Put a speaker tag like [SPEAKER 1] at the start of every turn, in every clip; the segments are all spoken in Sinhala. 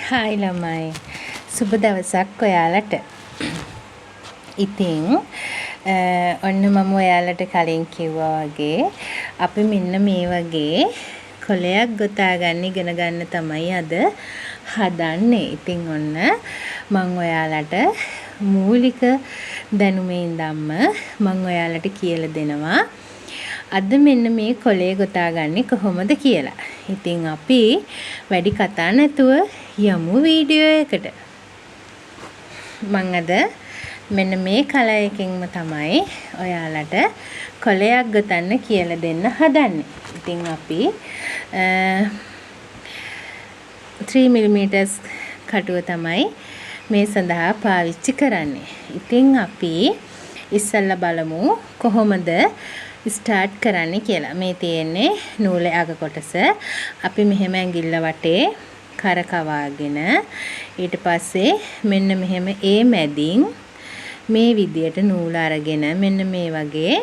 [SPEAKER 1] හායි ළමයි සුබ දවසක් ඔයාලට. ඉතින් ඔන්න මම ඔයාලට කලින් කිව්වා වගේ අපි මෙන්න මේ වගේ කොලයක් ගොතා ගන්න ඉගෙන ගන්න තමයි අද හදන්නේ. ඉතින් ඔන්න මම ඔයාලට මූලික දැනුමේ ඉඳන්ම මම ඔයාලට කියලා දෙනවා අද මෙන්න මේ කොලේ ගොතාගන්නේ කොහොමද කියලා. ඉතින් අපි වැඩි කතා නැතුව යමු වීඩියෝ එකට. මම අද මෙන්න මේ කලයකින්ම තමයි ඔයාලට කොලයක් ගොතන්න කියලා දෙන්න හදන්නේ. ඉතින් අපි 3mm කටුව තමයි මේ සඳහා පාවිච්චි කරන්නේ. ඉතින් අපි ඉස්සෙල්ලා බලමු කොහොමද ස්ටාර්ට් කරන්න කියලා. මේ තියෙන්නේ නූලේ අග කොටස. අපි මෙහෙම ඇඟිල්ල වටේ කරකවාගෙන ඊට පස්සේ මෙන්න මෙහෙම මැදින් මේ විදියට නූල අරගෙන මෙන්න මේ වගේ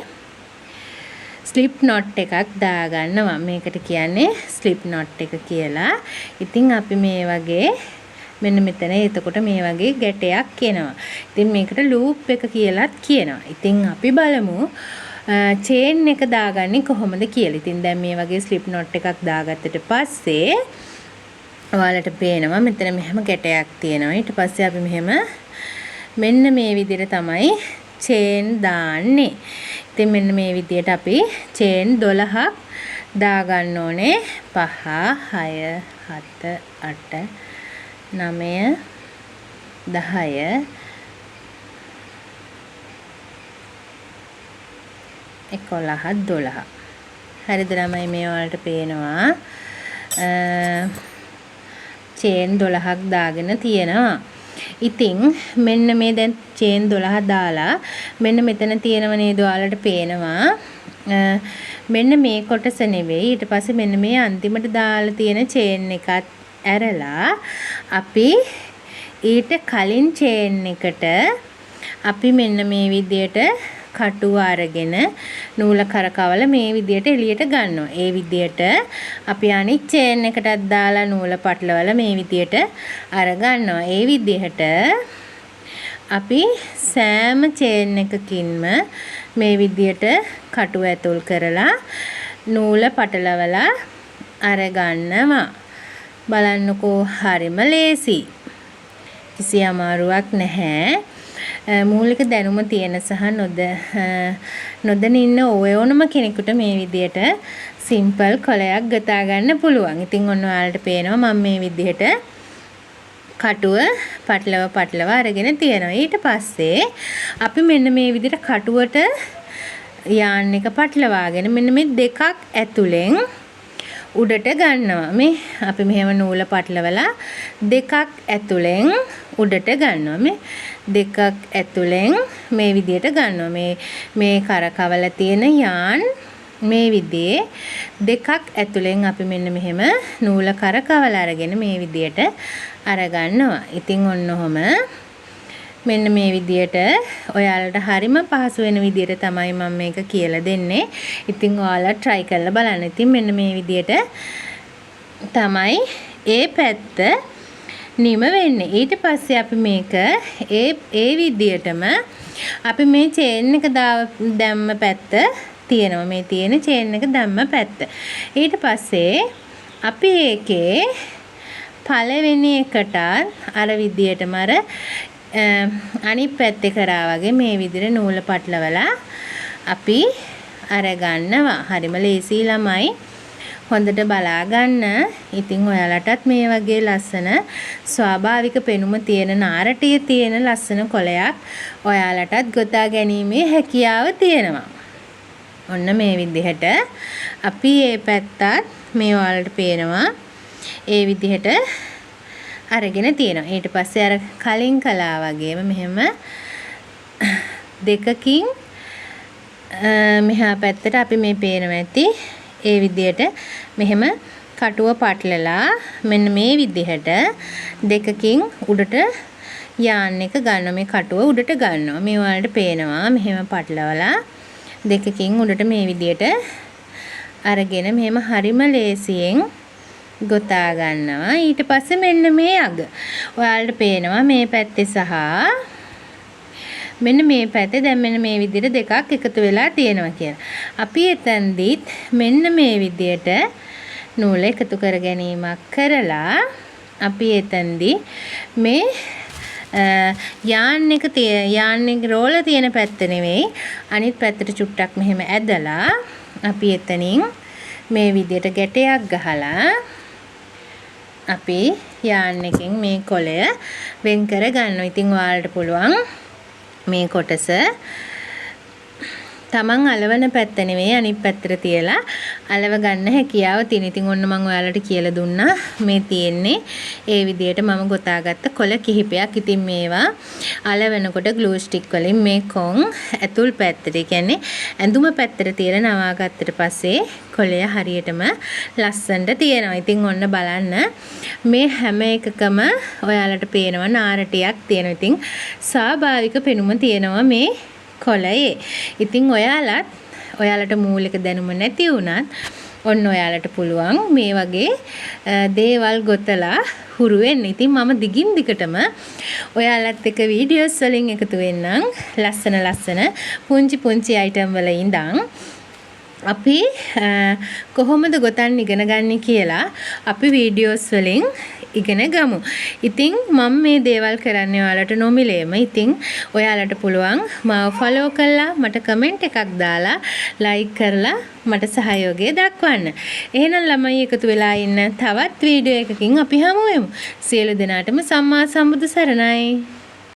[SPEAKER 1] ස්ලිප් knot එකක් දාගන්නවා. මේකට කියන්නේ ස්ලිප් knot එක කියලා. ඉතින් අපි මේ වගේ මෙන්න මෙතන එතකොට මේ වගේ ගැටයක් එනවා. ඉතින් මේකට ලූප් එක කියලාත් කියනවා. ඉතින් අපි බලමු චේන් එක දාගන්නේ කොහොමද කියලා. ඉතින් දැන් මේ වගේ ස්ලිප් knot එකක් දාගත්තට පස්සේ ඔයාලට පේනවා මෙතන මෙහෙම ගැටයක් තියෙනවා. ඊට පස්සේ අපි මෙහෙම මෙන්න මේ විදිහට තමයි චේන් දාන්නේ. ඉතින් මෙන්න මේ විදිහට අපි චේන් 12ක් දාගන්න ඕනේ. 5 6 7 8 9 10 11 12. හරිද ළමයි? මේ වලට පේනවා චේන් 12ක් දාගෙන තියෙනවා. ඉතින් මෙන්න මේ දැන් චේන් 12 දාලා මෙන්න මෙතන තියෙනව නේද? ඔයාලට පේනවා මෙන්න මේ කොටස නෙවෙයි. ඊට පස්සේ මෙන්න මේ අන්තිමට දාලා තියෙන චේන් එකත් ඇරලා අපි ඊට කලින් චේන් එකට අපි මෙන්න මේ විදියට කටුව අරගෙන නූල කරකවල මේ විදියට එළියට ගන්නවා. ඒ විදියට අපි අනිත් චේන් එකටත් දාලා නූල පටලවල මේ විදියට අර ගන්නවා. ඒ විදිහට අපි සෑම චේන් එකකින්ම මේ විදියට කටුව ඇතුල් කරලා නූල පටලවලා අර ගන්නවා. බලන්නකෝ හරිම ලේසි. කිසි අමාරුවක් නැහැ. මූලික දැනුම තියෙන සහ නොදැන ඉන්න ඕනම කෙනෙකුට මේ විදියට සිම්පල් කොලයක් ගොතා ගන්න පුළුවන්. ඉතින් ඔන්න ඔයාලට පේනවා මම මේ විදියට කටුව පටලව අරගෙන තියෙනවා. ඊට පස්සේ අපි මෙන්න මේ විදියට කටුවට යාන් එක පටලවාගෙන මෙන්න මේ දෙකක් ඇතුලෙන් උඩට ගන්නවා. මේ අපි මෙහෙම නූල පටලවලා දෙකක් ඇතුලෙන් උඩට ගන්නවා. මේ දෙකක් ඇතුලෙන් මේ විදියට ගන්නවා. මේ කරකවල තියෙන යාන් මේ විදිහේ දෙකක් ඇතුලෙන් අපි මෙන්න මෙහෙම නූල කරකවල අරගෙන මේ විදියට අර ගන්නවා. ඉතින් ඔන්න ඔහම මෙන්න මේ විදියට ඔයාලට හරිම පහසු වෙන විදියට තමයි මම මේක කියලා දෙන්නේ. ඉතින් ඔයාලා try කරලා බලන්න. ඉතින් මෙන්න මේ විදියට තමයි ඒ පැත්ත නිම වෙන්නේ. ඊට පස්සේ අපි මේක ඒ විදියටම අපි මේ චේන් එක දැම්ම පැත්ත තියෙනවා. මේ තියෙන චේන් එක දැම්ම පැත්ත. ඊට පස්සේ අපි ඒකේ පළවෙනි එකට අර විදියටම අර අනිත් පැත්තේ කරා වගේ මේ විදිහට නූල පටලවලා අපි අර ගන්නවා. හරිම ලේසි ළමයි. හොඳට බලා ගන්න. ඉතින් ඔයාලටත් මේ වගේ ලස්සන ස්වාභාවික පෙනුම තියෙන නාරටිය තියෙන ලස්සන කොලයක් ඔයාලටත් ගොතා ගැනීමේ හැකියාව තියෙනවා. ඔන්න මේ විදිහට අපි මේ පැත්තත් මේ ඔයාලට පේනවා ඒ විදිහට අරගෙන තියෙනවා. ඊට පස්සේ අර කලින් කළා වගේම මෙහෙම දෙකකින් මෙහා පැත්තට අපි මේ පේනවා ඇති ඒ විදිහට මෙහෙම කටුව පටලලා මෙන්න මේ විදිහට දෙකකින් උඩට යාන් එක ගන්නවා. මේ කටුව උඩට ගන්නවා. මේ වලට පේනවා මෙහෙම පටලවලා දෙකකින් උඩට මේ විදිහට අරගෙන මෙහෙම හරිම ලේසියෙන් ගොතා ගන්නවා. ඊට පස්සේ මෙන්න මේ අග. ඔයාලට පේනවා මේ පැත්තේ සහ මෙන්න මේ පැත්තේ දැන් මෙන්න මේ විදිහට දෙකක් එකතු වෙලා තියෙනවා කියලා. අපි එතෙන්දිත් මෙන්න මේ විදිහට නූල එකතු කර ගැනීමක් කරලා අපි එතෙන්දි මේ යාන් එක රෝල තියෙන පැත්ත නෙවෙයි අනිත් පැත්තට චුට්ටක් මෙහෙම ඇදලා අපි එතනින් මේ විදිහට ගැටයක් ගහලා අපි යාන් එකෙන් මේ කොළය වෙන් කර ගන්නවා. ඉතින් ඔයාලට පුළුවන් මේ කොටස තමන් අලවන පැත්ත නෙවෙයි අනිත් පැත්තට තියලා අලව ගන්න හැකියාව තියෙන. ඉතින් ඔන්න මම ඔයාලට කියලා දුන්නා මේ තියෙන්නේ ඒ විදිහට මම ගොතාගත්ත කොළ කිහිපයක්. ඉතින් මේවා අලවනකොට ග්ලූ ස්ටික් වලින් මේ කොන් ඇතුල් පැත්තට, ඒ කියන්නේ ඇඳුම පැත්තට තියලා නවා ගත්තට පස්සේ කොළය හරියටම ලස්සනට තියෙනවා. ඉතින් ඔන්න බලන්න මේ හැම එකකම ඔයාලට පේනවා නාරටියක් තියෙනවා. ඉතින් ස්වාභාවික පෙනුම තියෙනවා මේ කොළයේ. ඉතින් ඔයාලට මූලික දැනුම නැති වුණත් ඔන්න ඔයාලට පුළුවන් මේ වගේ දේවල් ගොතලා හුරු වෙන්න. ඉතින් මම දිගින් දිගටම ඔයාලත් එක්ක වීඩියෝස් වලින් එකතු වෙන්නම්. ලස්සන පුංචි අයිටම් වල ඉඳන් අපි කොහොමද ගොතන්න ඉගෙන ගන්න කියලා අපි වීඩියෝස් වලින් ඉගෙන ගමු. ඉතින් මම මේ දේවල් කරන්නේ ඔයාලට නොමිලේම. ඉතින් ඔයාලට පුළුවන් මාව ෆලෝ කරලා මට කමෙන්ට් එකක් දාලා ලයික් කරලා මට සහයෝගය දක්වන්න. එහෙනම් ළමයි එකතු වෙලා ඉන්න තවත් වීඩියෝ එකකින් අපි හමු වෙමු. සියලු දෙනාටම සම්මා සම්බුදු සරණයි.